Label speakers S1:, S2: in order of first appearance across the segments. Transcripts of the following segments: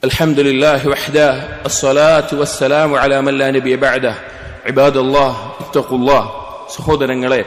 S1: അൽഹംദുലില്ലാഹി വഹ്ദഹു അസ്സലാത്തു വസ്സലാമു അലാ മൻ ലാ നബിയ ബഅദഹു ഇബാദല്ലാഹ് ഇത്തഖുല്ലാഹ്. സഹോദരങ്ങളെ,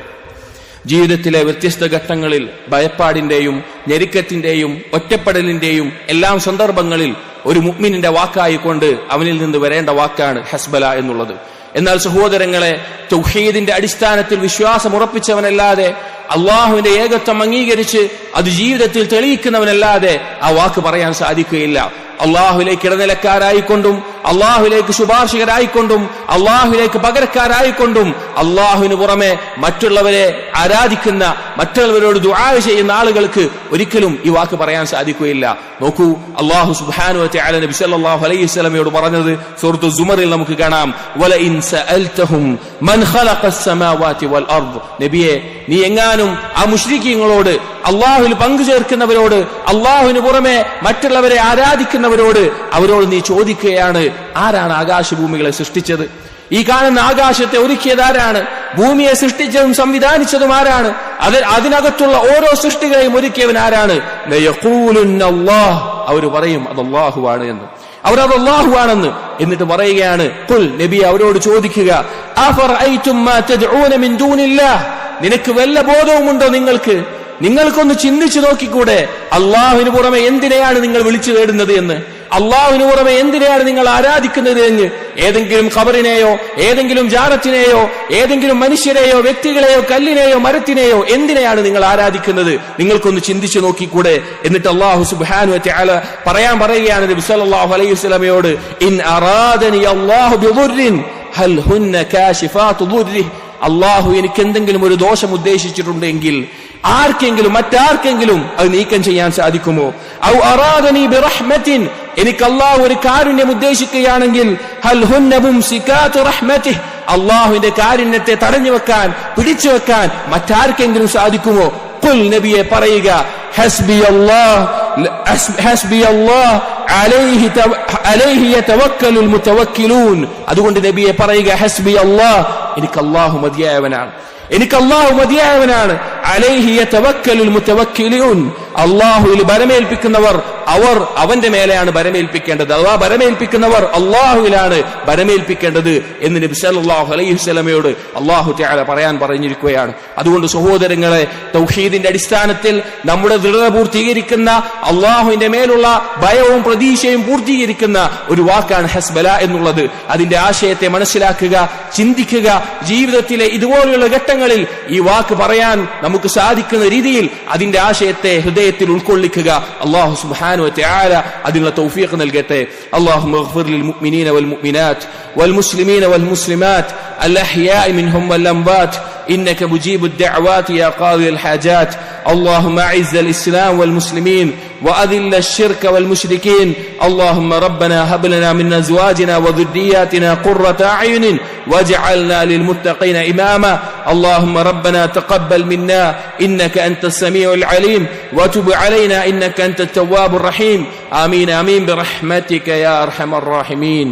S1: ജീവിതത്തിലെ വ്യത്യസ്ത ഘട്ടങ്ങളിൽ ഭയപ്പാടിന്റെയും ഞെരുക്കത്തിന്റെയും ഒറ്റപ്പെടലിന്റെയും എല്ലാം സന്ദർഭങ്ങളിൽ ഒരു മുഅ്മിനിന്റെ വാക്കായിക്കൊണ്ട് അവനിൽ നിന്ന് വരേണ്ട വാക്കാണ് ഹസ്ബല എന്നുള്ളത്. എന്നാൽ സഹോദരങ്ങളെ, തൗഹീദിന്റെ അടിസ്ഥാനത്തിൽ വിശ്വാസം ഉറപ്പിച്ചവനല്ലാതെ, അള്ളാഹുവിന്റെ ഏകത്വം അംഗീകരിച്ച് അത് ജീവിതത്തിൽ തെളിയിക്കുന്നവനല്ലാതെ ആ വാക്ക് പറയാൻ സാധിക്കുകയില്ല. അള്ളാഹുലേക്ക് ഇടനിലക്കാരായിക്കൊണ്ടും അള്ളാഹുലേക്ക് ശുപാർശകരായിക്കൊണ്ടും അള്ളാഹുലേക്ക് പകരക്കാരായിക്കൊണ്ടും അള്ളാഹുവിന് പുറമെ മറ്റുള്ളവരെ ആരാധിക്കുന്ന, മറ്റുള്ളവരോട് ദുആ ചെയ്യുന്ന ആളുകൾക്ക് ഒരിക്കലും ഈ വാക്ക് പറയാൻ സാധിക്കുകയില്ല. നോക്കൂ, അള്ളാഹു സുബ്ഹാനഹു വ തആല നബി സല്ലല്ലാഹു അലൈഹി വസല്ലമയോട് പറഞ്ഞത് സൂറത്തു സുമറിൽ നമുക്ക് കാണാം. വലഇൻ സഅൽതഹും മൻ ഖലഖസ് സമാവാതി വൽ അർദ്. നബിയെ, നീ എങ്ങാനും ആ മുശ്രിക്കീങ്ങളോട്, അള്ളാഹുവിൽ പങ്കുചേർക്കുന്നവരോട്, അള്ളാഹുവിന് പുറമെ മറ്റുള്ളവരെ ആരാധിക്കുന്നവരോട് അവരോട് നീ ചോദിക്കുകയാണ്, ആരാണ് ആകാശഭൂമികളെ സൃഷ്ടിച്ചത്? ഈ കാണുന്ന ആകാശത്തെ ഒരുക്കിയത് ആരാണ്? ഭൂമിയെ സൃഷ്ടിച്ചതും സംവിധാനിച്ചതും ആരാണ്? അതിനകത്തുള്ള ഓരോ സൃഷ്ടികളെയും ഒരുക്കിയവൻ ആരാണ്? ലയഖൂലുന്നല്ലാഹ്. അവർ പറയും അത് അല്ലാഹുവാണ് എന്ന്. അവർ അത് അല്ലാഹുവാണെന്ന്. എന്നിട്ട് പറയുകയാണ്, ഖുൽ, നബി അവരോട് ചോദിക്കുക, അഫറഅയ്തും മാ തദ്ഊന മിൻ ദൂനില്ലാഹ്. നിനക്ക് വല്ല ബോധവുമുണ്ടോ? നിങ്ങൾക്കൊന്ന് ചിന്തിച്ചു നോക്കിക്കൂടെ? അള്ളാഹുവിന് പുറമെ എന്തിനെയാണ് നിങ്ങൾ വിളിച്ചു തേടുന്നത് എന്ന്? അള്ളാഹുവിന് പുറമെ എന്തിനെയാണ് നിങ്ങൾ ആരാധിക്കുന്നത് എന്ന്? ഏതെങ്കിലും ഖബറിനെയോ, ഏതെങ്കിലും ജാറത്തിനെയോ, ഏതെങ്കിലും മനുഷ്യരെയോ, വ്യക്തികളെയോ, കല്ലിനെയോ, മരത്തിനെയോ എന്തിനെയാണ് നിങ്ങൾ ആരാധിക്കുന്നത്? നിങ്ങൾക്കൊന്ന് ചിന്തിച്ചു നോക്കിക്കൂടെ? എന്നിട്ട് അല്ലാഹു സുബ്ഹാനഹു വ തആല പറയുകയാണ് നബി സല്ലല്ലാഹു അലൈഹി വസല്ലമയോട്, ഇൻ അറാദനി അല്ലാഹു ബിദുർരിൻ ഹൽ ഹുന്ന കാശിഫാതു ദുർരിഹി. അള്ളാഹു എനിക്ക് എന്തെങ്കിലും ഒരു ദോഷം ഉദ്ദേശിച്ചിട്ടുണ്ടെങ്കിൽ മറ്റാർക്കെങ്കിലും അത് നീക്കം ചെയ്യാൻ സാധിക്കുമോ? ഔ അറാദനി ബിറഹ്മത്തിൻ, എനിക്ക് അള്ളാഹു ഒരു കാരുണ്യം ഉദ്ദേശിക്കുകയാണെങ്കിൽ ഹൽ ഹുന്ന മുംസികാതു റഹ്മതിഹി, അള്ളാഹുവിന്റെ കാരുണ്യത്തെ തടഞ്ഞു വെക്കാൻ, പിടിച്ചു വെക്കാൻ മറ്റാർക്കെങ്കിലും സാധിക്കുമോ? ഖുൽ, നബിയെ പറയുക, ഹസ്ബിയല്ലാഹ് അലൈഹി യതവക്കലുൽ മുതവക്കിലൂൻ. അതുകൊണ്ട് നബിയെ പറയുക, ഹസ്ബിയല്ലാഹ്, എനിക്ക് അല്ലാഹു മതിയായവനാണ്. അലൈഹി യതവക്കലുൽ മുതവക്കിലൂൻ. അല്ലാഹുവിൽ ബരമേൽപ്പിക്കുന്നവർ അവന്റെ മേലെയാണ് ബരമേൽപ്പിക്കേണ്ടത്. അഥവാ ബരമേൽപ്പിക്കുന്നവർ അള്ളാഹുവിലാണ് ബരമേൽപ്പിക്കേണ്ടത് എന്ന് നബി സല്ലല്ലാഹു അലൈഹി വസല്ലമയോട് അല്ലാഹു തആല പറഞ്ഞിരിക്കുകയാണ്. അതുകൊണ്ട് സഹോദരങ്ങളെ, തൗഹീദിന്റെ അടിസ്ഥാനത്തിൽ നമ്മുടെ ദൃഢത പൂർത്തീകരിക്കുന്ന, അള്ളാഹുവിന്റെ മേലുള്ള ഭയവും പ്രതീക്ഷയും പൂർത്തീകരിക്കുന്ന ഒരു വാക്കാണ് ഹസ്ബല എന്നുള്ളത്. അതിന്റെ ആശയത്തെ മനസ്സിലാക്കുക, ചിന്തിക്കുക. ജീവിതത്തിലെ ഇതുപോലെയുള്ള ഘട്ടങ്ങളിൽ ഈ വാക്ക് പറയാൻ നമുക്ക് സാധിക്കുന്ന രീതിയിൽ അതിന്റെ ആശയത്തെ ഹൃദയത്തിൽ ഉൾക്കൊള്ളിക്കുക. അല്ലാഹു സുബ്ഹാനഹു വ തആല അതിനുള്ള തൗഫീഖ് നൽകട്ടെ. അല്ലാഹുമ്മ ഇഗ്ഫിർ ലിൽ മുഅ്മിനീന വൽ മുഅ്മിനാത്ത് വൽ മുസ്ലിമീന വൽ മുസ്ലിമാത്ത് അൽ അഹ്യാഇ മിൻഹും വൽ അംവാത്ത് إنك مجيب الدعوات يا قاضي الحاجات. اللهم أعز الإسلام والمسلمين وأذل الشرك والمشركين. اللهم ربنا هب لنا من أزواجنا وذرياتنا قرة أعين واجعلنا للمتقين إماما. اللهم ربنا تقبل منا إنك أنت السميع العليم وتب علينا إنك أنت التواب الرحيم. آمين آمين برحمتك يا أرحم الراحمين.